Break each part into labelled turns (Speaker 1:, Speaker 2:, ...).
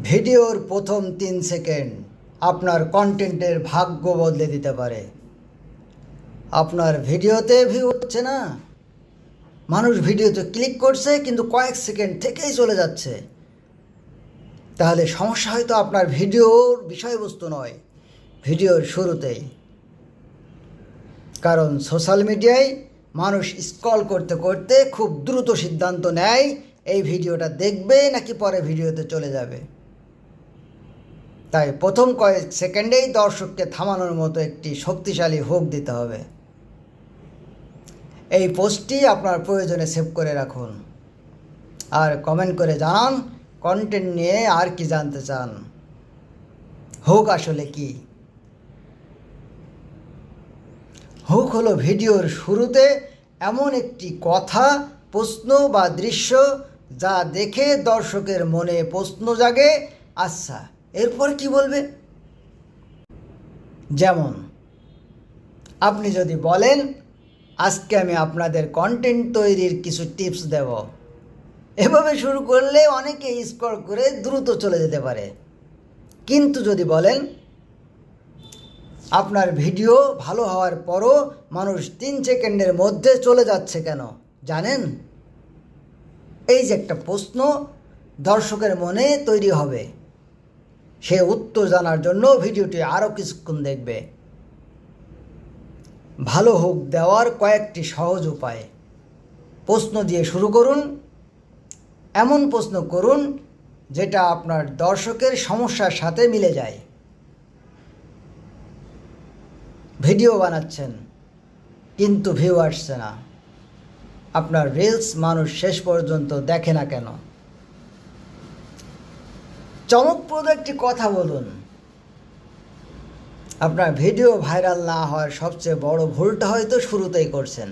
Speaker 1: ভিডিওর প্রথম 3 সেকেন্ড আপনার কন্টেন্টের ভাগ্য বদলে দিতে পারে। আপনার ভিডিওতে ভিউ হচ্ছে না, মানুষ ভিডিওতে ক্লিক করছে কিন্তু কয়েক সেকেন্ড থেকেই চলে যাচ্ছে, তাহলে সমস্যা হয়তো আপনার ভিডিওর বিষয়বস্তু নয়, ভিডিওর শুরুতেই। কারণ সোশ্যাল মিডিয়ায় মানুষ স্ক্রল করতে করতে খুব দ্রুত সিদ্ধান্ত নেয় এই ভিডিওটা দেখবে নাকি পরে ভিডিওতে চলে যাবে। তাই প্রথম কয়েক সেকেন্ডেই দর্শককে থামানোর মতো একটি শক্তিশালী হুক দিতে হবে। এই পোস্টটি আপনার প্রয়োজনে সেভ করে রাখুন আর কমেন্ট করে জানান কন্টেন্ট নিয়ে আর কি জানতে চান। হুক আসলে কি? হুক হলো ভিডিওর শুরুতে এমন একটি কথা, প্রশ্ন বা দৃশ্য যা দেখে দর্শকের মনে প্রশ্ন জাগে, আচ্ছা এরপর কি বলবে। যেমন আপনি যদি বলেন, আজকে আমি আপনাদের কন্টেন্ট তৈরির কিছু টিপস দেব, এভাবে শুরু করলে অনেকে স্ক্রল করে দ্রুত চলে যেতে পারে। কিন্তু যদি বলেন, আপনার ভিডিও ভালো হওয়ার পরও মানুষ 3 সেকেন্ডের মধ্যে চলে যাচ্ছে কেন জানেন, এই যে একটা প্রশ্ন দর্শকের মনে তৈরি হবে, সে উত্তর জানার জন্য ভিডিওটি আরও কিছুক্ষণ দেখবে। ভালো হুক দেওয়ার কয়েকটি সহজ উপায়। প্রশ্ন দিয়ে শুরু করুন। এমন প্রশ্ন করুন যেটা আপনার দর্শকের সমস্যার সাথে মিলে যায়। ভিডিও বানাচ্ছেন কিন্তু ভিউ আসছে না, আপনার রিলস মানুষ শেষ পর্যন্ত দেখে না কেন? চমকপ্রদ একটি কথা বলুন। আপনার ভিডিও ভাইরাল না হওয়ার সবচেয়ে বড় ভুলটা হয়তো শুরুতেই করছেন।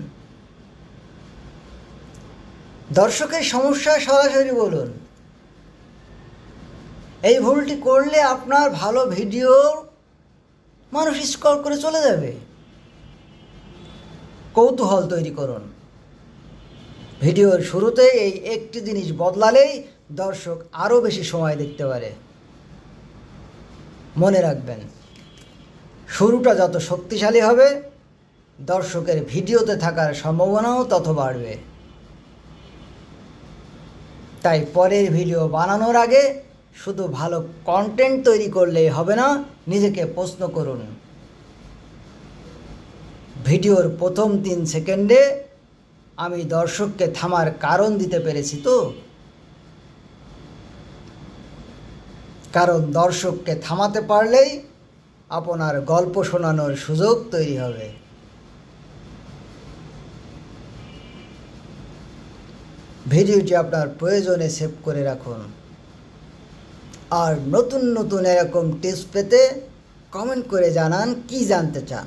Speaker 1: দর্শকের সমস্যা সরাসরি বলুন। এই ভুলটি করলে আপনার ভালো ভিডিও মানুষ স্ক্রল করে চলে যাবে। কৌতূহল তৈরি করুন। ভিডিওর শুরুতে এই একটি জিনিস বদলালেই দর্শক আরও বেশি সময় দেখতে পারে। মনে রাখবেন, শুরুটা যত শক্তিশালী হবে দর্শকের ভিডিওতে থাকার সম্ভাবনাও তত বাড়বে। তাই পরের ভিডিও বানানোর আগে শুধু ভালো কন্টেন্ট তৈরি করলেই হবে না, নিজেকে প্রশ্ন করুন, ভিডিওর প্রথম 3 সেকেন্ডে আমি দর্শককে থামার কারণ দিতে পেরেছি তো? কারণ দর্শককে থামাতে পারলেই আপনার গল্প শোনানোর সুযোগ তৈরি হবে। ভিডিওটি আপনার প্রয়োজনে সেভ করে রাখুন আর নতুন নতুন এরকম টিপস পেতে কমেন্ট করে জানান কি জানতে চান।